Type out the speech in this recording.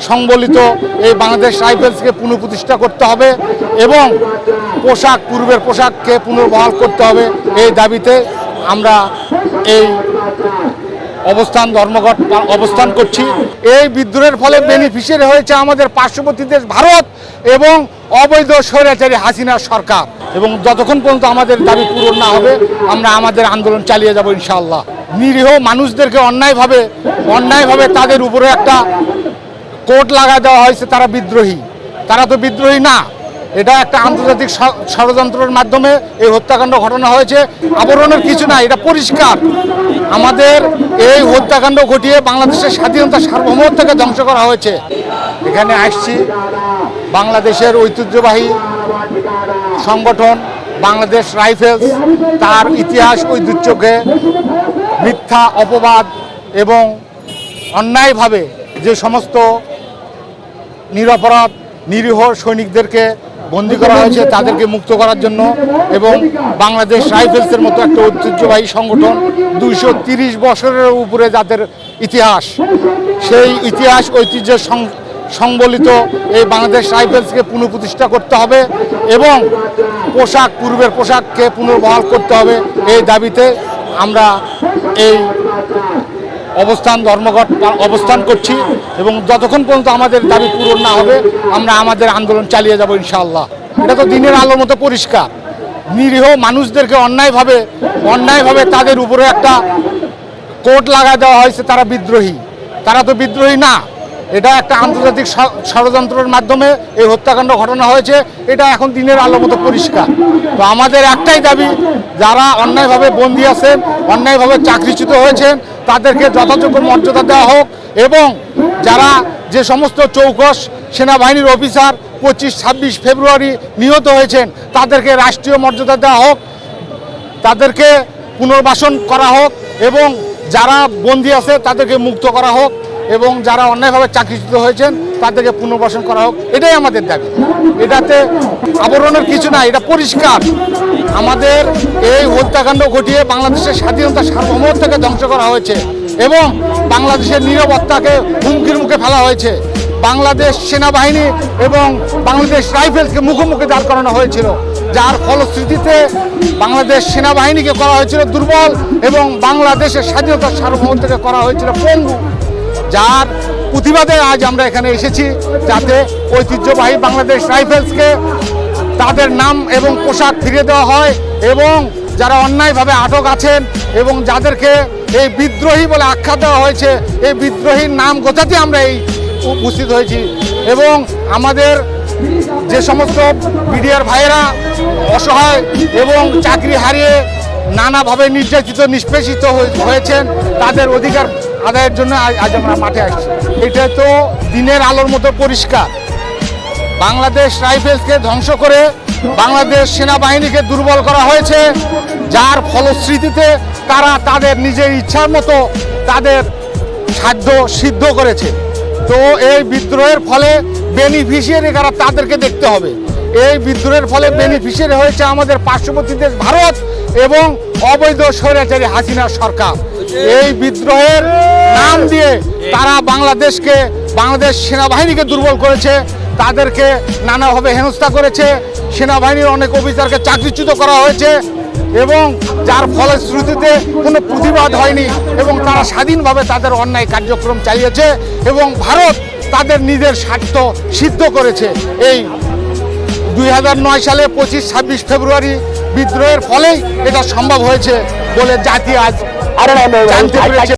সংবলিত এই বাংলাদেশ রাইফেলসকে পুনঃপ্রতিষ্ঠা করতে হবে এবং পূর্বের পোশাককে পুনর্বহাল করতে হবে। এই দাবিতে আমরা এই ধর্মঘট অবস্থান করছি। এই বিদ্রোহের ফলে বেনিফিশিয়ারি হয়েছে আমাদের পার্শ্ববর্তী দেশ ভারত এবং অবৈধ স্বৈরাচারী হাসিনার সরকার। এবং যতক্ষণ পর্যন্ত আমাদের দাবি পূরণ না হবে আমরা আমাদের আন্দোলন চালিয়ে যাব ইনশাআল্লাহ। নিরীহ মানুষদেরকে অন্যায়ভাবে তাদের উপরে একটা কোড লাগা দেওয়া হয়েছে, তারা বিদ্রোহী। তারা তো বিদ্রোহী না, এটা একটা আন্তর্জাতিক ষড়যন্ত্রের মাধ্যমে এই হত্যাকাণ্ড ঘটনা হয়েছে। আবরণের কিছু না, এটা পরিষ্কার। আমাদের এই হত্যাকাণ্ড ঘটিয়ে বাংলাদেশের স্বাধীনতা সার্বভৌমত্বকে ধ্বংস করা হয়েছে। এখানে আসছি বাংলাদেশের ঐতিহ্যবাহী সংগঠন বাংলাদেশ রাইফেলস, তার ইতিহাস ঐতিহ্যকে মিথ্যা অপবাদ এবং অন্যায়ভাবে যে সমস্ত নিরপরাধ নিরীহ সৈনিকদেরকে বন্দী করা হয়েছে তাদেরকে মুক্ত করার জন্য এবং বাংলাদেশ রাইফেলসের মতো একটা ঐতিহ্যবাহী সংগঠন 230 বছরের উপরে যাদের ইতিহাস, সেই ইতিহাস ঐতিহ্যের সংবলিত এই বাংলাদেশ রাইফেলসকে পুনঃপ্রতিষ্ঠা করতে হবে এবং পূর্বের পোশাককে পুনর্বহাল করতে হবে। এই দাবিতে আমরা এই ধর্মঘট অবস্থান করছি এবং যতক্ষণ পর্যন্ত আমাদের দাবি পূরণ না হবে আমরা আমাদের আন্দোলন চালিয়ে যাব ইনশাআল্লাহ। এটা তো দিনের আলোর মতো পরিষ্কার। নিরীহ মানুষদেরকে অন্যায়ভাবে তাদের উপরে একটা কোড লাগা দেওয়া হয়েছে, তারা বিদ্রোহী। তারা তো বিদ্রোহী না, এটা একটা আন্তর্জাতিক ষড়যন্ত্রের মাধ্যমে এই হত্যাকাণ্ড ঘটনা হয়েছে। এটা এখন দিনের আলোর মতো পরিষ্কার। তো আমাদের একটাই দাবি, যারা অন্যায়ভাবে বন্দী আছেন, অন্যায়ভাবে চাকরিচ্যুত হয়েছেন, তাদেরকে যথাযোগ্য মর্যাদা দেওয়া হোক এবং যারা যে সমস্ত চৌকস সেনাবাহিনীর অফিসার 25-26 ফেব্রুয়ারি নিহত হয়েছেন তাদেরকে রাষ্ট্রীয় মর্যাদা দেওয়া হোক, তাদেরকে পুনর্বাসন করা হোক এবং যারা বন্দী আছে তাদেরকে মুক্ত করা হোক এবং যারা অন্যায়ভাবে চাকরিচ্যুত হয়েছেন তাদেরকে পুনর্বাসন করা হোক। এটাই আমাদের দাবি। এটাতে আবরণের কিছু না, এটা পরিষ্কার। আমাদের এই হত্যাকাণ্ড ঘটিয়ে বাংলাদেশের স্বাধীনতা সার্বভৌমত্বকে ধ্বংস করা হয়েছে এবং বাংলাদেশের নিরাপত্তাকে হুমকির মুখে ফেলা হয়েছে। বাংলাদেশ সেনাবাহিনী এবং বাংলাদেশ রাইফেলসকে মুখোমুখি দাঁড় করানো হয়েছিল, যার ফলশ্রুতিতে বাংলাদেশ সেনাবাহিনীকে করা হয়েছিল দুর্বল এবং বাংলাদেশের স্বাধীনতা সার্বভৌমত্বকে করা হয়েছিল পঙ্গু। যার প্রতিবাদে আজ আমরা এখানে এসেছি, যাতে ঐতিহ্যবাহী বাংলাদেশ রাইফেলসকে তাদের নাম এবং পোশাক ফিরিয়ে দেওয়া হয় এবং যারা অন্যায়ভাবে আটক আছেন এবং যাদেরকে এই বিদ্রোহী বলে আখ্যা দেওয়া হয়েছে, এই বিদ্রোহীর নাম গোছাতে আমরা এই উপস্থিত হয়েছি। এবং আমাদের যে সমস্ত মিডিয়ার ভাইয়েরা অসহায় এবং চাকরি হারিয়ে নানাভাবে নির্যাতিত নিষ্পেষিত হয়েছেন, তাদের অধিকার আদায়ের জন্য আজ আমরা মাঠে আসছি। এটা তো দিনের আলোর মতো পরিষ্কার। বাংলাদেশ রাইফেলসকে ধ্বংস করে বাংলাদেশ সেনাবাহিনীকে দুর্বল করা হয়েছে, যার ফলশ্রুতিতে তারা তাদের নিজের ইচ্ছার মতো তাদের সাধ্য সিদ্ধ করেছে। তো এই বিদ্রোহের ফলে বেনিফিশিয়ারি কারা তাদেরকে দেখতে হবে। এই বিদ্রোহের ফলে বেনিফিশিয়ারি হয়েছে আমাদের পার্শ্ববর্তী দেশ ভারত এবং অবৈধ স্বৈরাচারী হাসিনার সরকার। এই বিদ্রোহের নাম দিয়ে তারা বাংলাদেশ সেনাবাহিনীকে দুর্বল করেছে, তাদেরকে নানাভাবে হেনস্থা করেছে, সেনাবাহিনীর অনেক অফিসারকে চাকরিচ্যুত করা হয়েছে এবং যার ফলশ্রুতিতে কোনো প্রতিবাদ হয়নি এবং তারা স্বাধীনভাবে তাদের অন্যায় কার্যক্রম চালিয়েছে এবং ভারত তাদের নিজের স্বার্থ সিদ্ধ করেছে। এই 2009 সালে 25-26 ফেব্রুয়ারি বিদ্রোহের ফলেই এটা সম্ভব হয়েছে বলে জাতি আজ জানতে পেরেছে।